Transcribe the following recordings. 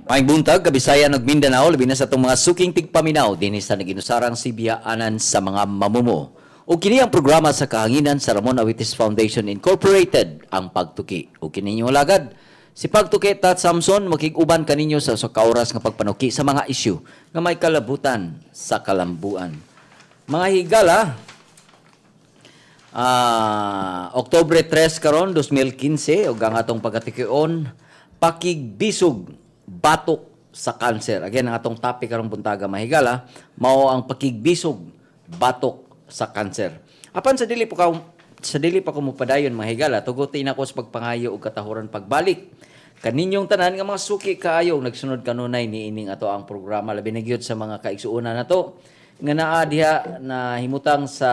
Maayong buntag, Kabisayan ug Mindanao, labi na sa itong mga suking tigpaminaw dinhi sa naginusarang sibiyaanan sa mga mamumo. O kini ang programa sa kahanginan sa Ramon Awitis Foundation Incorporated, ang Pagtuki. O kini niyo lagad, si Pagtuki Tat Samson, makiguban kaninyo sa kauras nga pagpanuki sa mga isyu nga may kalabutan sa kalambuan. Mga higala, Oktubre 3 karon 2015 ug ang atong pagkatikion pakigbisog batok sa kanser. Again, ang atong topic karong buntaga mahigala mao ang pakigbisog batok sa kanser. Apan sa dili pa ko mupadayon mahigala tugutin ako sa pagpangayo og katahuran pagbalik kaninyong tanan nga mga suki kaayo nagsunod kanunay niining ato ang programa labi na gyud sa mga kaigsuonan nato nga naa diha na himutang sa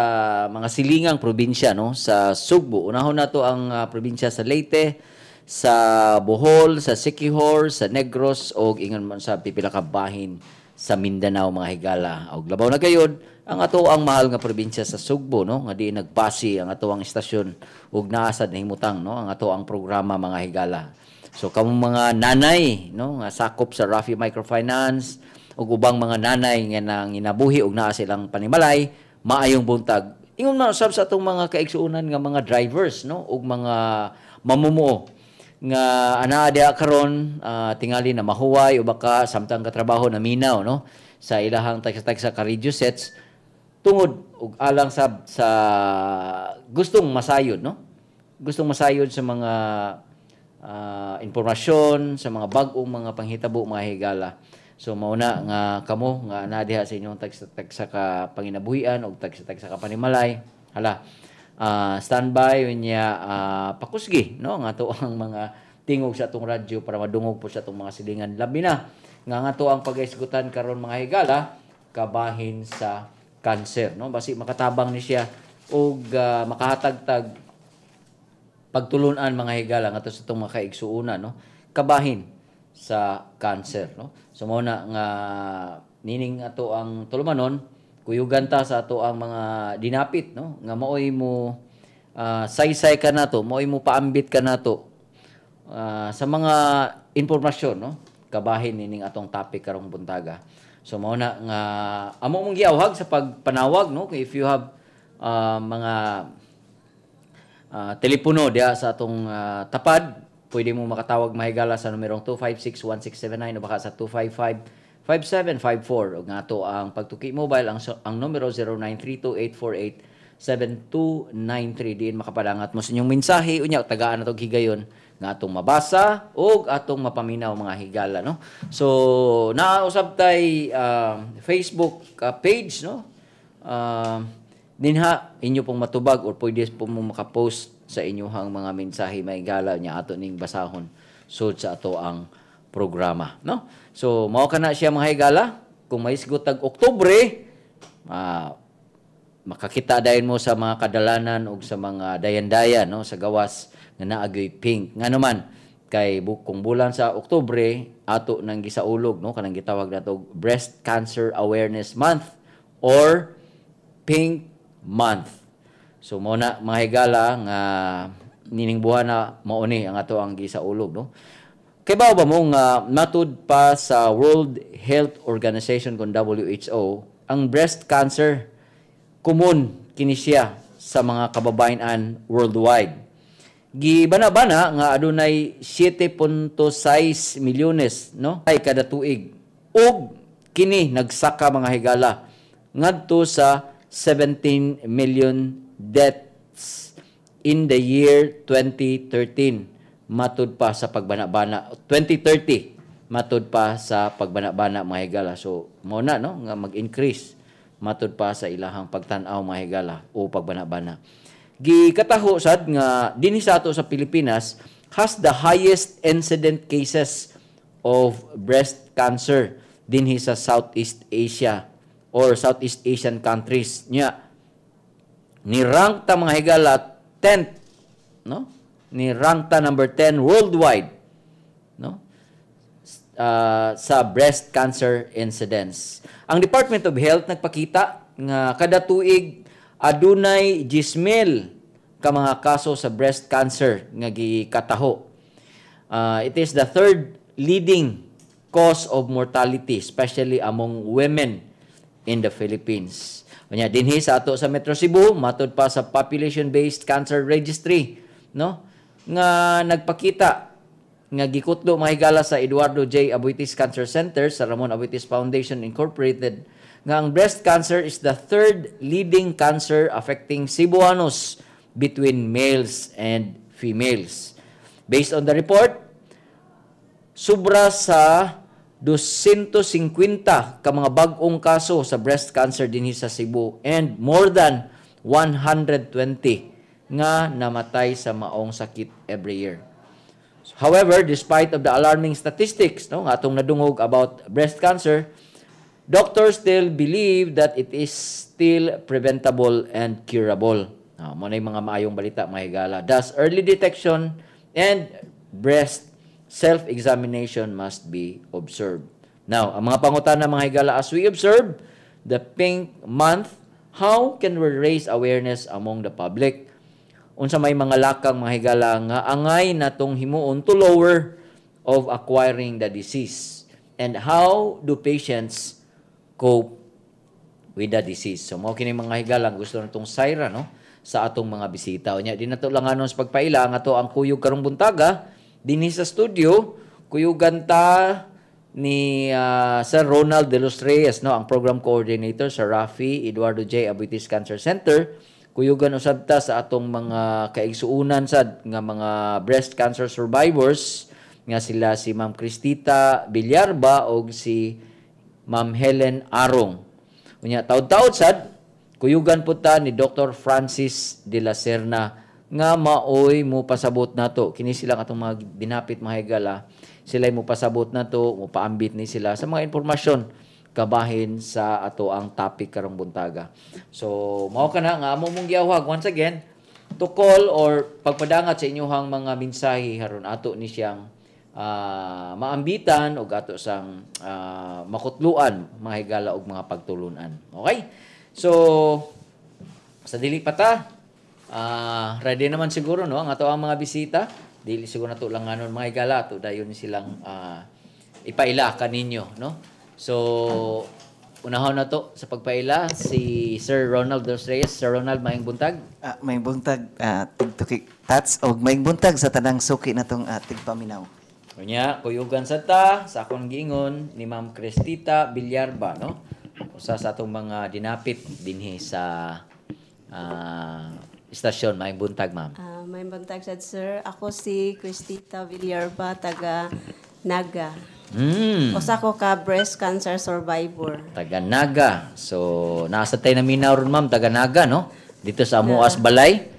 mga silingang probinsya no sa Sugbo. Unahon nato ang probinsya sa Leyte, sa Bohol, sa Siquijor, sa Negros o ingon man sa pipila ka bahin sa Mindanao mga higala. Og labaw na gayud ang ato ang mahal nga probinsya sa Sugbo no nga di nagbasi ang ato ang istasyon ug naasad na himutang no ang ato ang programa mga higala. So kamo mga nanay no nga sakop sa Rafi Microfinance ug ubang mga nanay nga nang inabuhi og naa silang panimalay, maayong buntag. Ingon man usab sa atong mga kaigsuonan nga mga drivers no ug mga mamumuo nga anaa diha karon tingali na mahuway o baka samtang katrabaho na minaw no sa ilahang tagsa-tagsa ka radio sets tungod og alang sa gustong masayod no gustong masayod sa mga impormasyon sa mga bag-ong mga panghitabo mga higala. So mauna nga kamo nga ana diha sa inyong tagsa ka panginabuhian og tagsa ka panimalay hala standby unya pakusgi no nga to ang mga tingog sa atong radyo para madungog po sa atong mga silingan labi na nga to ang pagaisgutan karon mga higala kabahin sa kanser no basi makatabang ni siya og makahatagtag pagtulunan mga higala nga to sa atong mga kaigsuonan no kabahin sa kanser no so mao na nga nining ato ang tulumanon kuyugan ta sa ato ang mga dinapit no nga maoy mo saysay ka nato maoy mo paambit ka nato sa mga impormasyon no kabahin nining atong topic karong buntaga. So mao na nga amo mong giawhag sa pagpanawag no if you have mga telepono diha sa atong tapad pwede mo makatawag mahigala sa numerong 256-1679 o baka sa 255-5754 o nga to ang Pagtuki Mobile ang numero 0932-848-7293 diin makapadangat mo sa inyong mensahe unya tagaan natong higayon nga atong mabasa o atong mapaminaw mga higala no so nausab tay Facebook page no dinha inyo pong matubag or pwede po mo makapost sa inyong mga mensahe mahigala nya ato ning basahon sud sa ato ang programa no so mao kana siya mga higala kung maisgot tag Oktubre makakita dayon mo sa mga kadalanan ug sa mga dayan-dayan no sa gawas nga naagyoy pink ngano man kay kung bulan sa Oktubre ato nang gisaulog no kanang gitawag nato Breast Cancer Awareness Month or Pink Month. So mao na mga higala nga nining buwan na mao ni ang ato ang gisaulog no. Kay ba mo nga matud pa sa World Health Organization kon WHO ang breast cancer common kini siya sa mga kababayen worldwide. Gibana-bana nga adunay 7.6 milyones no ay kada tuig ug kini nagsaka mga higala ngadto sa 17 million deaths in the year 2013 matud pa sa pagbana-bana 2030 matud pa sa pagbana-bana mga higala so mao na no nga mag-increase matud pa sa ilahang pagtan-aw mga higala o pagbana-bana gikataho sad nga dinhi sa ato sa Pilipinas has the highest incident cases of breast cancer dinhi sa Southeast Asia or Southeast Asian countries nya ni rank ta mga higala 10th no ni rank ta number 10 worldwide no sa breast cancer incidence. Ang Department of Health nagpakita nga kada tuig adunay 10,000 ka mga kaso sa breast cancer nga gikataho. It is the third leading cause of mortality, especially among women in the Philippines. Unya dinhi sa ato sa Metro Cebu, matud pa sa population-based cancer registry, no? Nga nagpakita nga gikutlo mahigala sa Eduardo J. Aboitiz Cancer Center sa Ramon Aboitiz Foundation Incorporated nga ang breast cancer is the third leading cancer affecting Cebuanos between males and females. Based on the report, sobra sa 250 ka mga bag-ong kaso sa breast cancer dinhi sa Cebu and more than 120 nga namatay sa maong sakit every year. However, despite of the alarming statistics no nga atong nadungog about breast cancer, doctors still believe that it is still preventable and curable. Mo na yung mga maayong balita mga higala. Thus, early detection and breast self-examination must be observed. Now, ang mga pangutana mga higala, as we observe the Pink Month, how can we raise awareness among the public? Unsa may mga lakang mga higala nga angay natong himuon to lower of acquiring the disease? And how do patients cope with the disease? So, mao kini mga higala gusto natong sayra no sa atong mga bisita. Unya di nato lang anon sa pagpaila nga to ang kuyog karong buntaga dinhi sa studio, kuyugan ta ni Sir Ronald De Los Reyes, no, ang program coordinator sa Rafi Eduardo J. Aboitiz Cancer Center. Kuyugan usab ta sa atong mga kaigsuunan sad nga mga breast cancer survivors nga sila si Ma'am Cristita Villarba o si Ma'am Helen Arong. Unya taud-taud sad kuyugan po ta ni Dr. Francis de la Serna nga maoy mo pasabot nato kini sila atong mga dinapit mga higala, sila mo pasabot nato, mo paambit ni sila sa mga impormasyon kabahin sa ato ang topic karong buntaga. So mao kana nga amo mong giawhag once again to call or pagpadangat sa inyong mga mensahe haron ato ni siyang maambitan o ato sang makutluan mga higala og mga pagtulunan. Okay? So sa dili pa ta ready naman siguro no ang ato ang mga bisita. Dili siguro nato lang anon mga higala to dayon silang ipaila kaninyo no. So unahon na to sa pagpaila si Sir Ronald De Los Reyes. Sir Ronald, maayong buntag. Maayong buntag tigtuki tats og maayong buntag sa tanang suki natong tigpaminaw. Unya kuyugan sa ta sa akong giingon ni Ma'am Cristita Villarba no. Usa sa atong mga dinapit dinhi sa istasyon. Maayong buntag, ma'am. Maayong buntag sad sir. Ako si Cristita Villarba, taga Naga. Usa ko ka breast cancer survivor. Taga Naga. So, nasa tayo na minaw ron, ma'am. Taga Naga, no? Dito sa Amuas Balay.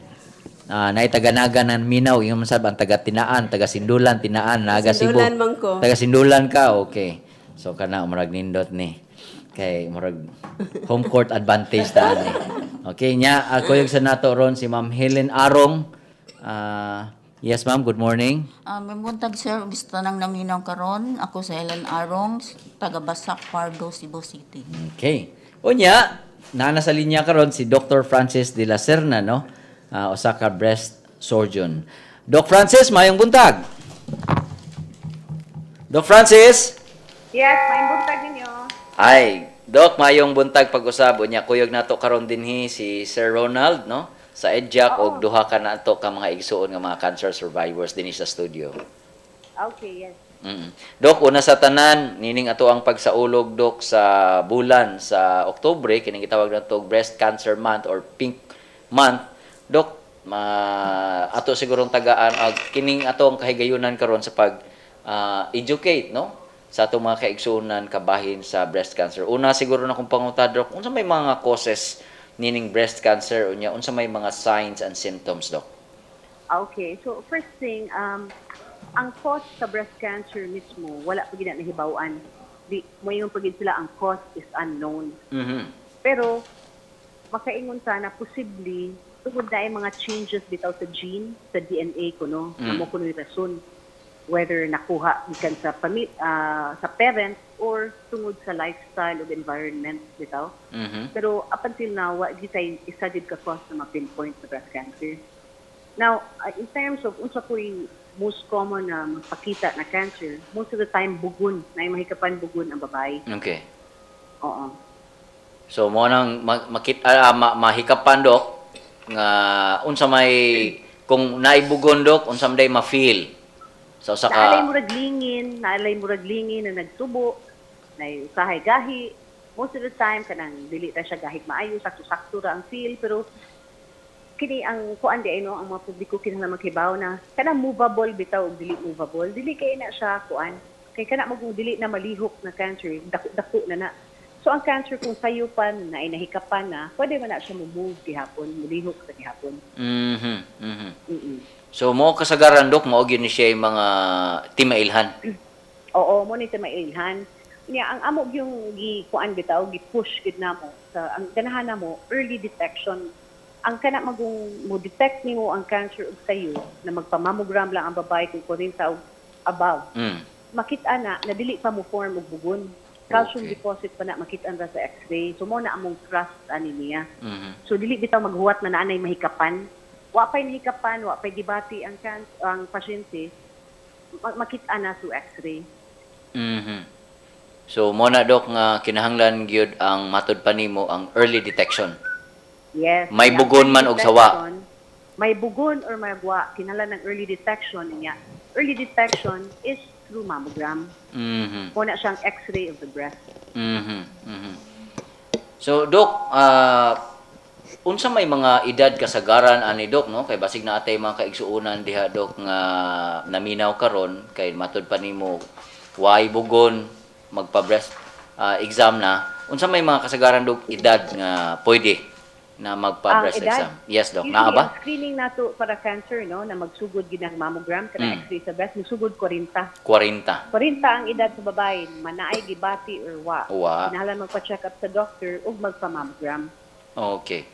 Nay taga Naga ng minaw. Yung masab ang taga Tinaan, taga Sindulan, Tinaan, Naga Cebu. Sindulan man ko. Taga Sindulan ka, okay. So, kana umurag nindot ni. Kay murag home court advantage ta ni. Okay nya ako yung sa nato ron si Ma'am Helen Arong. Yes ma'am, good morning. May buntag sir, gusto nang naminaw karon. Ako sa Helen Arong, taga Basak, Pardo, Cebu City. Okay. Unya, nana sa linya karon si Dr. Francis de la Serna no. Usa ka breast surgeon. Doc Francis, mayong buntag. Doc Francis? Yes, mayong buntag ninyo. Ay, Doc, mayong buntag pag-usab unya kuyog nato karon dinhi si Sir Ronald no sa EDJAC og duha ka nato ka mga igsuon nga mga cancer survivors dinhi sa studio. Okay, yes. Doc, una sa tanan nining ato ang pagsaulog Doc sa bulan sa Oktubre kining gitawag nato Breast Cancer Month or Pink Month. Doc, ato sigurong tagaan og kining ato ang kahigayunan karon sa pag educate no sa atong mga kaigsuonan kabahin sa breast cancer. Una siguro na kung pangutad Doc, unsa may mga causes nining breast cancer unya unsa may mga signs and symptoms Doc? Okay, so first thing, ang cause sa breast cancer mismo, wala pa gina nahibaw-an. Mayroon pa gid sila ang cause is unknown. Pero makaingon ta na possibly tungod na mga changes bitaw sa gene, sa DNA ko no, na mo kuno rason whether nakuha gikan sa sa parents or tungod sa lifestyle o environment bitaw. Pero up until now, wa gitay isa did ka cause na ma-pinpoint sa breast cancer. Now, in terms of unsa ko'y most common na magpakita na cancer, most of the time bugun, na mahikapan bugun ang babae. Okay. Oo. So mo nang mahikapan dok nga unsa may kung naibugon dok unsa may ma-feel. So Naalay saka murag lingin na nagtubo, na usahay gahi. Most of the time, kanang dili ta siya gahit maayo, sakto-sakto ra ang feel, pero kini ang kuan di ay no, ang mga publiko kinahanglan makibaw na kanang movable bitaw og dili movable, dili kay na siya kuan. Kay kana mag dili na malihok na cancer, dako na. So ang cancer kung sayupan na ay nahikapan na, pwede man na siya mo-move gihapon, malihok sa gihapon. So mo kasagaran dok mao gyud ni siya yung mga timailhan. Oo, mo ni sa mailhan. Niya ang amo yung gikuan bitaw, gi-push gid namo sa ang ganahan namo early detection. Ang kana magong mo detect nimo ang cancer og sayo na magpamammogram lang ang babae kung 40 og above. Makita na dili pa mo form og bugon. Calcium Okay. deposit pa na makita ra sa X-ray. So mo na among trust ani niya. So dili bitaw maghuwat na naanay mahikapan. Wa pay nahikapan, wa pay gibati ang pasyente. Makita na sa X-ray. So mo na dok nga kinahanglan gyud ang matud pa nimo ang early detection. Yes. May Kaya bugon man early og sawa. detection, may bugon or may agwa, kinahanglan ng early detection niya. Early detection is through mammogram. Muna siyang X-ray of the breast. So dok, unsa may mga edad kasagaran ani dok no kay basig na atay mga kaigsuonan diha dok nga naminaw karon kay matud pa nimo way bugon magpa-breast exam na. Unsa may mga kasagaran dok edad nga pwede na magpa-breast edad? exam? Yes dok. Usually, Naa ba? ang screening nato para cancer, no, na magsugod ginang mammogram, kana X-ray sa breast, magsugod 40. 40. 40 ang edad sa babae, manaay gibati or wa. Wa. Kinahanglan magpa-check up sa doctor ug magpa-mammogram. Okay.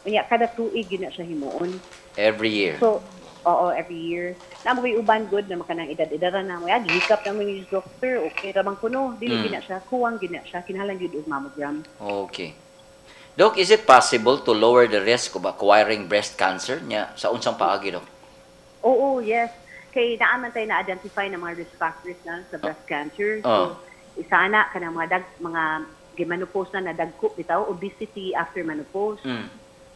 Unya kada tuig gina siya himuon. Every year. So, oo, every year. Namo kay uban good na makanang edad-edaran na mo. Ya, gihikap na mo ni doctor, okay ra bang kuno, dili gina siya, kuwang gina siya, kinahanglan gyud og mammogram. Okay. Doc, is it possible to lower the risk of acquiring breast cancer nya sa unsang paagi dok? Oo, yes. Kay naaman tayo na-identify na mga risk factors na sa breast cancer. So, isa na ka ng mga gimenopause na dagko bitaw, obesity after menopause.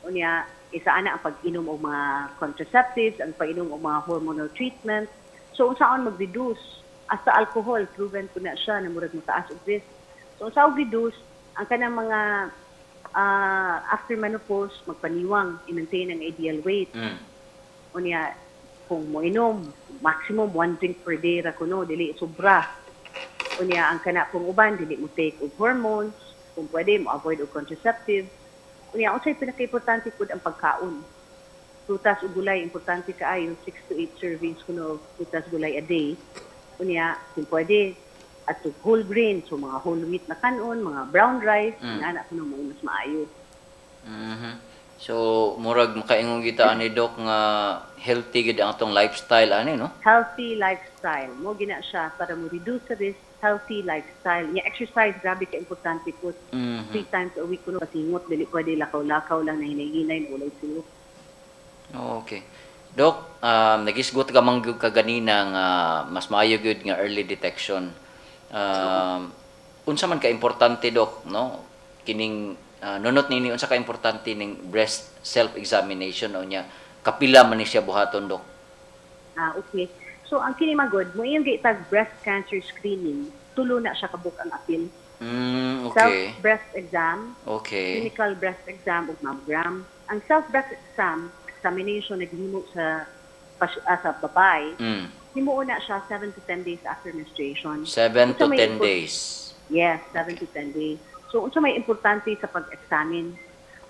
Unya, isa na ang pag-inom og mga contraceptives, ang pag-inom og mga hormonal treatment. So, unsaon mag-reduce? Hasta alcohol, proven po na siya na murag mataas og risk. So, unsaon reduce ang kanang mga after menopause, magpaniwang, i-maintain ang ideal weight. Unya, kung mo inom, maximum 1 drink per day ra kuno, dili sobra. Unya, ang kana kung uban, dili mo take og hormones, kung pwede mo avoid og contraceptive. Unya, unsay pinaka-importante pud ang pagkaon. Prutas ug gulay, importante kaayo, 6 to 8 servings kuno of prutas gulay a day. Unya, kung pwede, at whole grain, so mga whole wheat na kanon, mga brown rice, anak ko mo mas maayo. So, murag makaingon kita ani dok nga healthy gid ang atong lifestyle ani no? Healthy lifestyle. Mo gina siya para mo reduce the risk, healthy lifestyle. Nya exercise grabe ka importante po. 3 times a week kuno pasingot, dili pwede lakaw-lakaw lang na hinay-hinay ulay sulok. Okay. Dok, nagisgot ka man gyud ka ganina nga mas maayo gyud nga early detection. Unsa man ka importante dok no kining nunot nini unsa ka importante ning breast self examination o nya kapila man ni siya buhaton dok? Okay. So ang kini magod mo iyang giitag breast cancer screening, tulo na siya kabuk ang apil. Okay. Self breast exam, Okay. clinical breast exam ug mammogram. Ang self breast examination naghimo sa babae. Himuon na siya 7 to 10 days after menstruation. 7 to Unsa may 10 days. Yes, 7 to 10 days. So, unsa may importante sa pag-examine?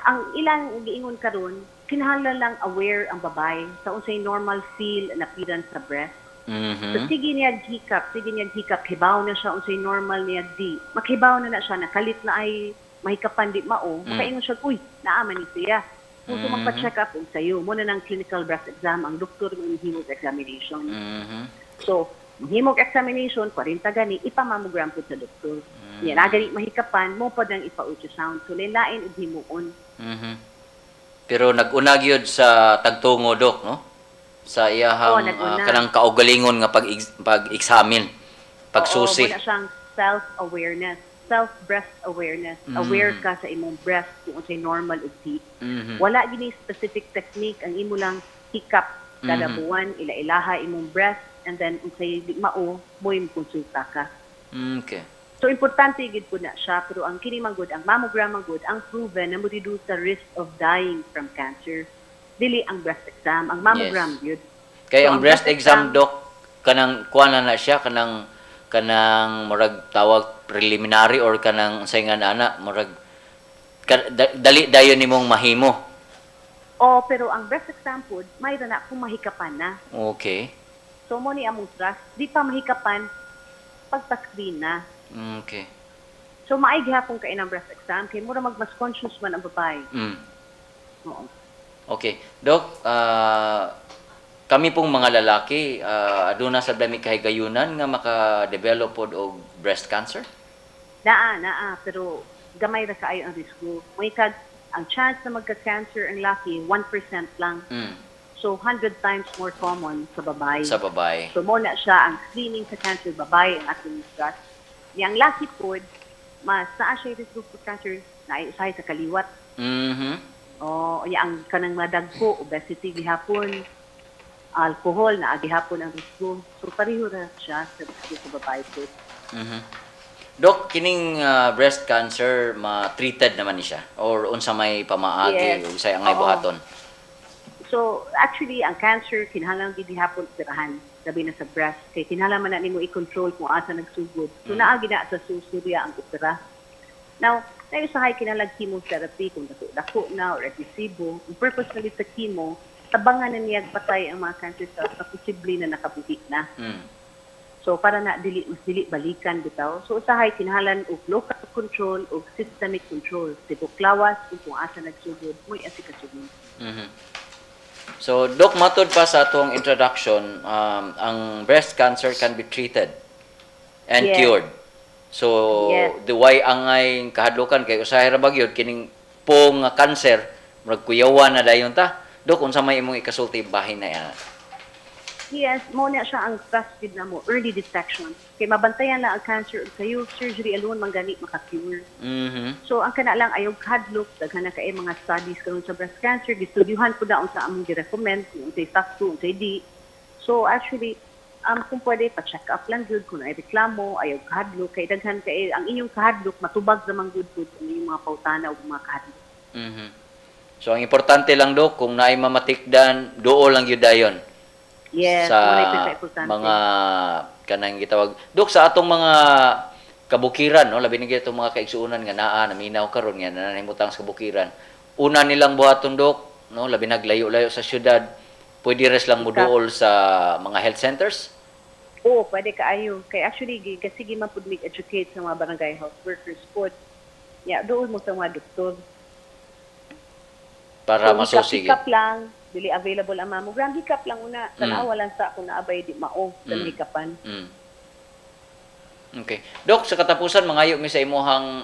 Ang ilang giingon karon, kinahanglan lang aware ang babae sa unsay normal feel and appearance sa breast. So, sige niya hikap, hibaw na siya unsay normal niya di. Makhibaw na siya, nakalit na ay mahikapan di mao. Makaingon siya, uy, naaman ni siya. Kung magpa-check up og sayo, muna ng clinical breast exam, ang doktor mo himog examination. So, himog examination, 40 gani, ipamammogram po sa doktor. Yan, gani mahikapan, mo pa nang ipa-ultrasound. So, lain og himuon. Pero nag-una gyud sa tagtungo dok no? sa iyahang nag-una. kanang kaugalingon nga pag-examine, pagsusi. Oo, muna siyang self-awareness, self-breast awareness. Aware ka sa imong breast kung unsay normal ug di. Wala gini specific technique, ang imo lang hikap kada buwan, ila-ilaha imong breast, and then unsay di mao, mo yung konsulta ka. Okay. So, importante gid po na siya, pero ang kini man gud, ang mammogram man gud, ang proven na mo reduce the risk of dying from cancer. Dili ang breast exam, ang mammogram yun. Kaya So, ang breast exam, Doc, kanang kuana na siya, kanang murag tawag preliminary or kanang say nga ana, murag dali dayon nimong mahimo. Oh, pero ang breast exam po, may na kung mahikapan na. Okay. So, mo ni among trust, di pa mahikapan, pagpa-screen na. Okay. So, maay gihapon kayo ng breast exam, kaya mura mas conscious man ang babae. Oo. Okay. Doc, kami pong mga lalaki, aduna sa dami kahigayunan nga maka-develop pod og breast cancer? Naa, pero gamay ra kaayo ang risgo. May ang chance na magka-cancer ang laki, 1% lang. So, 100 times more common sa babae. Sa babae. So, mo na siya ang screening sa cancer babae ang ating trust. Yang laki po, mas naa siya yung risk of cancer na usahay sa kaliwat. O, ang kanang madagko, obesity gihapon, alcohol na gihapon ang risgo. So, pareho na siya sa risk sa babae po. Doc, kining breast cancer ma-treated naman ni siya or unsa may pamaagi Yes. o say angay Oo. buhaton? So, actually, ang cancer, kinahanglan gid hapon operahan, sabi na sa breast. Kaya kinahanglan man na nimo i-control kung asa nagsugod. So, naagi na sa susurya ang opera. Now, usahay kinahanglan chemotherapy, kung dako na or agresibo. Ang purpose na sa chemo, tabangan na niya patay ang mga cancer cells na posible na nakabuhi na. So, para na mas dili balikan bitaw. So, usahay kinahanglan og local control og systemic control. Tibok lawas kung asa nagsugod, mo'y asikasugod. So, Doc, matod pa sa atong introduction, ang breast cancer can be treated and Yes. cured. So, Yes. the way angay kahadlokan kay usahay ra bagyod kining pong nga cancer, murag kuyawan na dayon ta. Doc, unsa may imong ikasulti bahin na yan? Yes, mo na siya ang trusted na mo, early detection. Kay mabantayan na ang cancer kayo, surgery alone mangani maka-cure. So ang kana lang ayaw hadlok, daghan na kay mga studies karon sa breast cancer, gistudyuhan po daon sa among gi-recommend kung unsay sakto, unsay di. So actually, kung pwede pa-check up lang good kung ay reklamo, ayaw kahadlok, kay daghan kay ang inyong kahadlok matubag naman good kung inyong mga pautana o mga kahadlok. So, ang importante lang, Doc, kung naay mamatikdan, doo lang yun dayon. Yes, Sa muna pinaka-importante. mga kanang gitawag. Dok, sa atong mga kabukiran, no, labi na itong mga kaigsuunan nga naa naminaw karon nga nanahimutang sa kabukiran. Una nilang buhaton, Dok, no, labi naglayo-layo sa syudad. Pwede res lang muduol sa mga health centers? Oo, pwede kaayo. Kay actually, kasi man po educate sa mga barangay health workers po. Yeah, doon mo sa mga doktor. Para So, masusig. hikap lang, dili available ang mammogram. Hikap lang una. Tanawa lang sa kung naabay di mao sa hikapan. Okay. Dok, sa katapusan, mangayo mi sa imuhang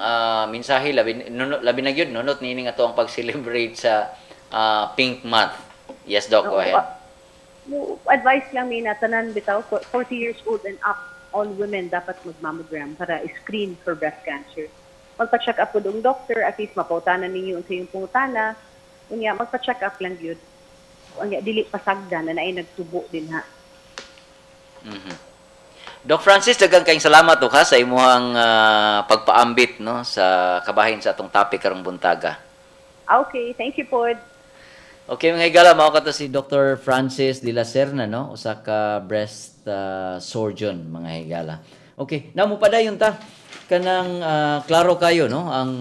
mensahe, labi na gyud nunot nining ato ang pag-celebrate sa Pink Month. Yes, Doc, go ahead. Advice lang mi na tanan bitaw, 40 years old and up, all women dapat mag-mammogram para screen for breast cancer. Magpa-check up po ng doctor, at least mapautanan ninyo sa iyong pungutana. Unya, magpa-check up lang yun. Unya, dili pasagda na naay nagtubo din ha. Doc Francis, daghang kayong salamat ha sa imuhang pagpaambit no sa kabahin sa atong topic karong buntaga. Okay, thank you po. Okay, mga higala, mao kato si Dr. Francis de la Serna, no? Usa ka breast surgeon, mga higala. Okay, namo padayon ta kanang klaro kayo, no? Ang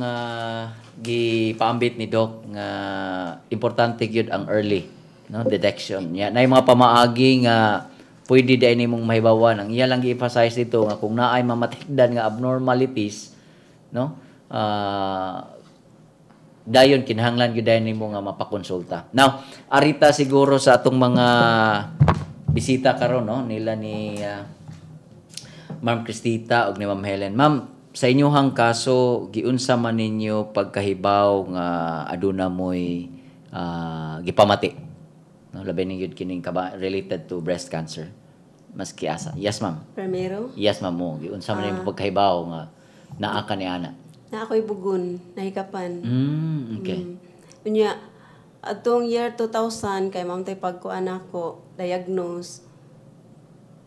gipaambit ni Doc nga importante gyud ang early, no, detection. Ya, nay mga pamaagi nga pwede day nimong mahibawan. Ang iya lang gi-emphasize dito nga kung naay mamatikdan nga abnormalities, no? Dayon kinahanglan gyud dayon nimo nga mapakonsulta. Now, arita siguro sa atong mga bisita karon, no, nila ni Ma'am Cristita ug ni Ma'am Helen. Ma'am, sa inyohang kaso giunsa man ninyo pagkahibaw nga aduna moy gipamati, no labi ning yun kining related to breast cancer maski asa. Yes ma'am. Primero, Yes ma'am mo unsa man imong pagkahibaw nga naa ka ni ana. na ako'y bugon, nahikapan. Okay. Unya, atong year 2000, kay ma'am tay pagkuan ako, diagnose.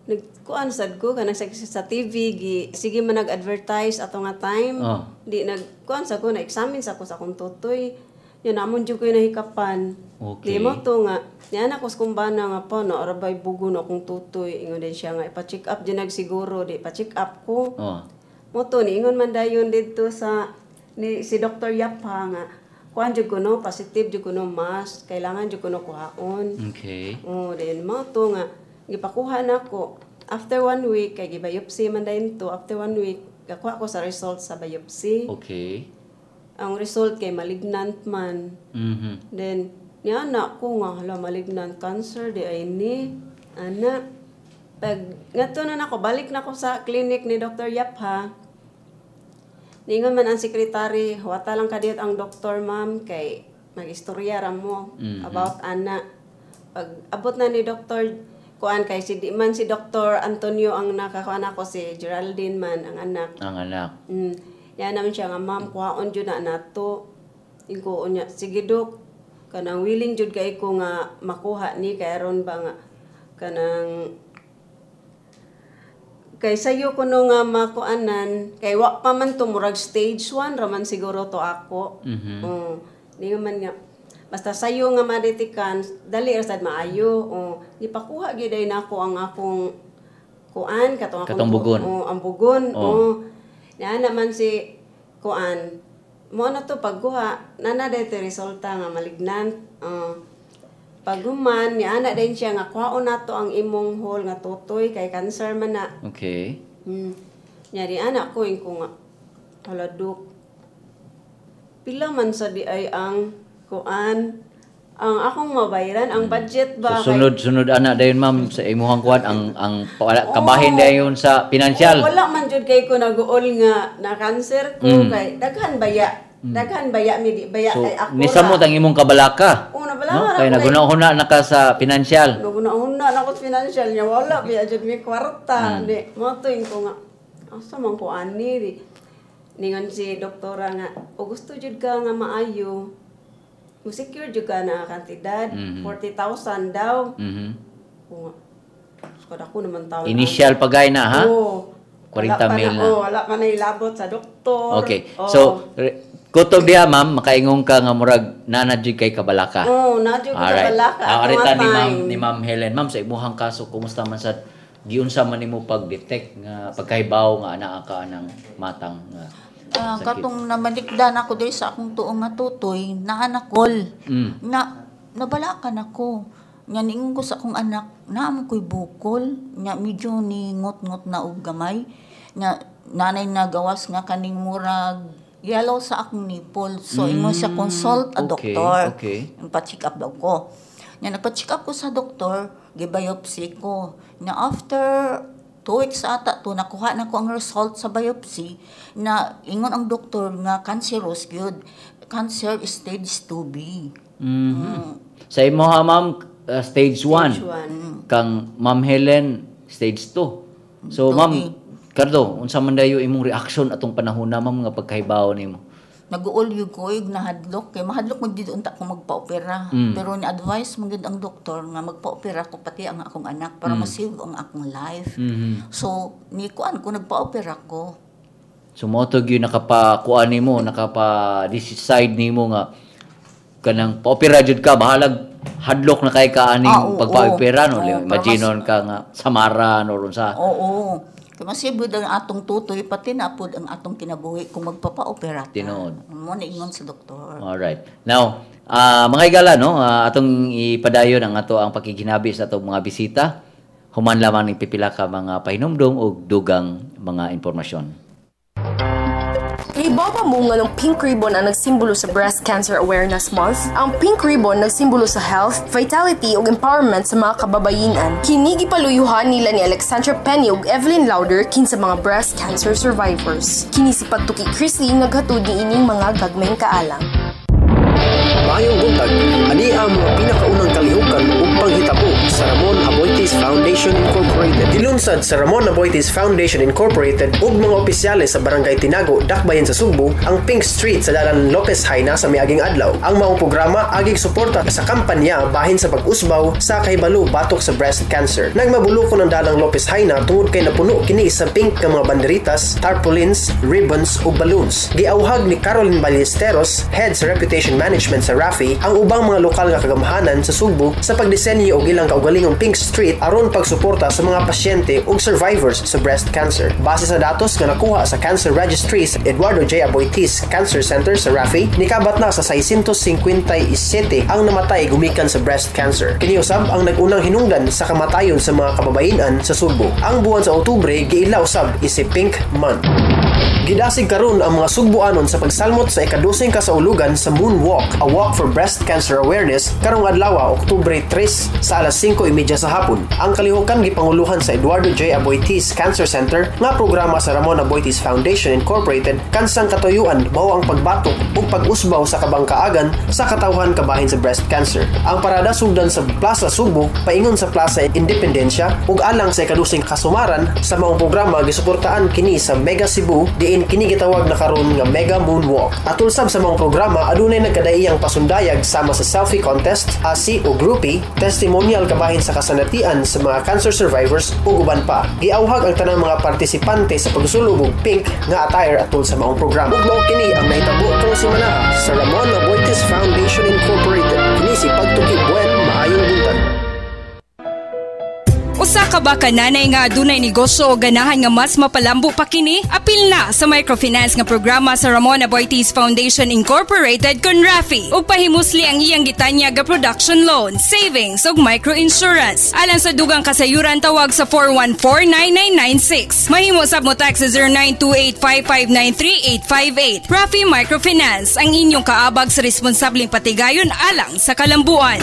Nagkuan sad ko, kanang sa TV, sige man nag-advertise ato nga time. Oh. Di nagkuan sa ko, na-examine sa ko sa akong tutoy. Yun, namon dyan ko yung nahikapan. Okay. Di mo to nga, yan ako sa kumbana nga po, no, arabay bugo na akong tutoy. Ingon din siya nga, ipa-check up dyan nagsiguro, di pa-check up ko. Oh. Moto ni ingon man dayon dito sa si Dr. Yapha nga kuan jud ko no positive jud ko no mas kailangan jud ko no kuhaon. Okay. Oh, then mo to nga gipakuha nako after 1 week kay gibiopsy man dayon to after 1 week gakuha ko sa result sa biopsy. Okay. Ang result kay malignant man. Then niya na ko nga hala malignant cancer di ay ni ana pag ngato na nako balik na ko sa clinic ni Dr. Yapha. Ningon man ang secretary, wata lang kadiyot ang doktor ma'am kay mag-istorya ra mo about ana. Pag abot na ni Dr. kuan kay si di man si Dr. Antonio ang nakakuan ako si Geraldine man ang anak. Ang anak. Yan naman siya nga ma'am kuhaon jud na nato. Ingo unya sige dok kanang willing jud kay ko nga makuha ni kay aron ba nga kanang kay sayo ko no nga makuanan kay wa pa man to murag stage 1 raman siguro to ako. Di man nga basta sayo nga madetikan dali ra sad maayo. Gipakuha gyud ay nako ang akong kuan Katong bugon. ang bugon. Yan naman si kuan mo na to pagkuha nana dayto resulta nga malignant. Paghuman, ni ana din siya nga kwaon nato ang imong hole nga tutoy kay cancer man na. Okay. Nyari ana ko nga haladok. Pila man sa di ay ang kuan ang akong mabayaran ang budget ba So, sunod ana dayon ma'am sa imuhang kuan ang kabahin dayon sa financial. Wala man jud kay ko naguol nga na cancer ko kay daghan baya. Daghan baya mi di baya So, kay ako. nisamot ang imong kabalaka. Oo, No? nabalaka Kaya na ko, naguna-una na ka sa financial. Naguna-una na ko sa financial niya, wala, biya dyan may kwarta. Di, matuin ko nga, asa man ko ani, di. Ningan si doktora nga, o gusto jud ka nga maayo, secure jud ka na kantidad, 40,000 daw. O nga, kada ko naman taon. Initial pagay na ha? Oo. 40 mil na. Wala pa na ilabot sa doktor. Okay. Oo. So, kutob diha ma'am, makaingong ka nga murag nanadjud kay kabalaka. Oo, nadyo ko Alright. balaka. Arita ni Ma'am Helen. Ma'am, sa imuhang kaso, kumusta man sa giunsa man nimo pag-detect nga pagkahibaw nga anaa ka ng matang nga sakit? Katong namalikdan ako diri sa akong tuong nga tutoy, naanakol. Nabalakan ako. Nga niingon ko sa akong anak, naamo ko'y bukol. Nga medyo ni ngot-ngot na og gamay. Nga nanay na gawas nga kaning murag yellow sa akong nipple. So, ingon siya consult a doktor. Okay. Pa-check up daw ko. Nga nagpa-check up ko sa doktor, gibiopsy ko. Nga after 2 weeks ata to, nakuha na ko ang result sa biopsy na ingon ang doktor nga cancerous gyud. Cancer stage 2B. Sa imo ha ma'am, stage 1. Stage 1. Kang Ma'am Helen, stage 2. So, ma'am, Cardo, unsa man dayo imong reaction atong panahon na ma'am nga pagkahibaw nimo? Nag-uulyo ko yung nahadlok. Kaya mahadlok magdito unta ko magpa-opera. Pero ni-advise magid ang doktor nga magpa-opera ko pati ang akong anak para masave ang akong life. So, ni kuan ko nagpa-opera ko. So, motog yun nakapakuan nimo, nakapa-decide nimo nga kanang pa-opera jud ka, bahalag hadlok na kay ka aning pagpa-opera no. Imagine ka nga samaran or unsa. Oo. Kaya masibod ang atong tutoy, pati na apod ang atong kinabuhi kung magpapa-opera ta. Tinuod. Mo na ingon sa doktor. Alright. Now, mga higala, no, atong ipadayon ang ato ang pakikinabi sa atong mga bisita. Human lamang ng pipila ka mga pahinumdum o dugang mga impormasyon. Iba pa mo nga ng Pink Ribbon ang nagsimbolo sa Breast Cancer Awareness Month? Ang Pink Ribbon nagsimbolo sa health, vitality ug empowerment sa mga kababayenan. Kini gipaluyuhan nila ni Alexandra Penny ug Evelyn Lauder kinsa mga breast cancer survivors. Kini si Pagtuki Chrisley naghatod ni ining mga gagmayng kaalam. Maayong buntag, ani ang mga pinakaunang kalihukan ug panghitabo sa Ramon Aboitiz Foundation Incorporated. Gilunsad sa Ramon Aboitiz Foundation Incorporated ug mga opisyales sa Barangay Tinago, Dakbayan sa Sugbo ang Pink Street sa Dalan Lopez Haina sa miaging adlaw. Ang maong programa agig suporta sa kampanya bahin sa pag-usbaw sa kahibalo batok sa breast cancer. Nagmabulo ko ng Dalang Lopez Haina tungod kay napuno kini sa pink nga mga banderitas, tarpaulins, ribbons ug balloons. Giauhag ni Caroline Ballesteros, head sa Reputation Management sa RAFI, ang ubang mga lokal nga kagamhanan sa Sugbo sa pagdisenyo og ilang kaugalingong Pink Street aron pagsuporta sa mga pasyente ug survivors sa breast cancer. Base sa datos nga nakuha sa Cancer Registry sa Eduardo J. Aboitiz Cancer Center sa RAFI, nikabat na sa 657 ang namatay gumikan sa breast cancer. Kini usab ang nag-unang hinungdan sa kamatayon sa mga kababayenan sa Sugbo. Ang buwan sa Oktubre giila usab is Pink Month. Gidasig karon ang mga Sugboanon sa pagsalmot sa ika-12 kasaulugan sa Moonwalk, a walk for breast cancer awareness karong adlaw Oktubre 3 sa alas 5:30 sa hapon. Ang kalihukan gipanguluhan sa Eduardo J. Aboitiz Cancer Center nga programa sa Ramon Aboitiz Foundation Incorporated kansang katuyuan mao ang pagbatok ug pag-usbaw sa kabangkaagan sa katawhan kabahin sa breast cancer. Ang parada sugdan sa Plaza Sugbo paingon sa Plaza Independencia ug alang sa ika-12 kasumaran sa maong programa gisuportaan kini sa Mega Cebu diin kini gitawag na karon nga Mega Moonwalk. Atul sab sa maong programa adunay nagkadaiyang pasundayag sama sa selfie contest, asi o groupie, testimonial kabahin sa kasanatian sa mga cancer survivors ug uban pa. Giauhag ang tanang mga partisipante sa pagsulog og pink nga attire atul sa maong programa. Ug mao kini ang nahitabo karong simana sa Ramon Aboitiz Foundation Incorporated. Kini si Pagtuki Buen, maayong buntag. Usa ka ba kananay nga adunay negosyo o ganahan nga mas mapalambo pa kini? Apil na sa microfinance nga programa sa Ramon Aboitiz Foundation Incorporated kon RAFI ug pahimusli ang iyang gitanya nga production loan, savings ug microinsurance. Alang sa dugang kasayuran tawag sa 414-9996. Mahimo sab mo tax sa 0928-5593858. RAFI Microfinance ang inyong kaabag sa responsableng patigayon alang sa kalambuan.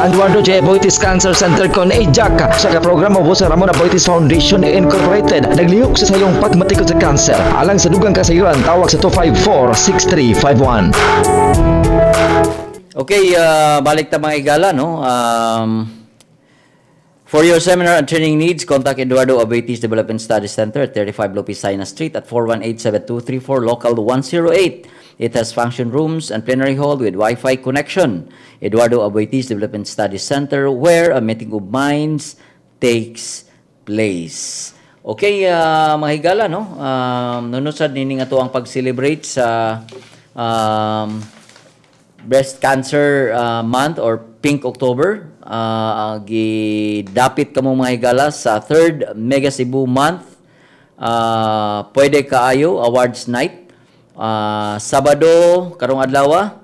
Eduardo J. Aboitiz Cancer Center kon Jack sa programa po sa Ramon Aboitiz Foundation Incorporated naglihok sa sayong pagmatikot sa cancer alang sa dugang kasayuran tawag sa 254-6351. Okay, balik ta mga igala, no? For your seminar and training needs, contact Eduardo Aboitiz Development Studies Center at 35 Lopez Saina Street at 418-7234 Local 108. It has function rooms and plenary hall with Wi-Fi connection. Eduardo Aboitiz Development Studies Center, where a meeting of minds takes place. Okay, mga higala, no? Nunusad nini nga to ang pag-celebrate sa Breast Cancer Month or Pink October. Gidapit kamo mga higala sa 3rd Mega Cebu Month. Pwede kaayo awards night. Sabado karong adlaw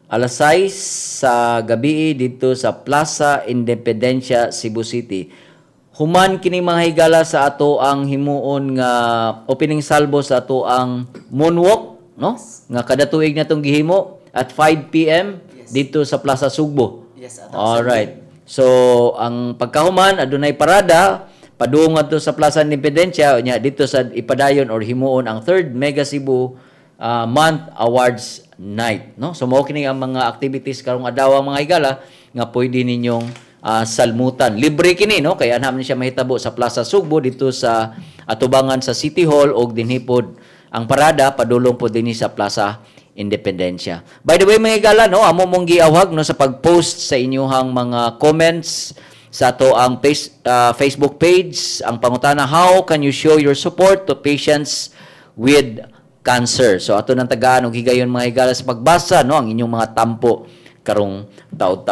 alas 6 sa gabi dito sa Plaza Independencia, Cebu City. Human kini mga higala sa ato ang himuon nga opening salvo sa ato ang Moonwalk, no? Nga kada tuig natong gihimo at 5 PM dito sa Plaza Sugbo. All right. So ang pagkahuman adunay parada padung adto sa Plaza Independencia nya dito sa ipadayon or himuon ang 3rd Mega Cebu Month Awards Night, no? So mao kini ang mga activities karong adlaw mga higala nga pwede ninyong salmutan. Libre kini, no? Kaya naman siya mahitabo sa Plaza Sugbo dito sa atubangan sa City Hall og dinhipod ang parada padulong po dinhi sa Plaza Independencia. By the way mga higala, no, amo mong giawhag no sa pag-post sa inyong mga comments sa ato ang Facebook page ang pangutana, how can you show your support to patients with cancer? So ato nang tagaan og higayon mga higala sa pagbasa, no, ang inyong mga tampo karong taud-taud.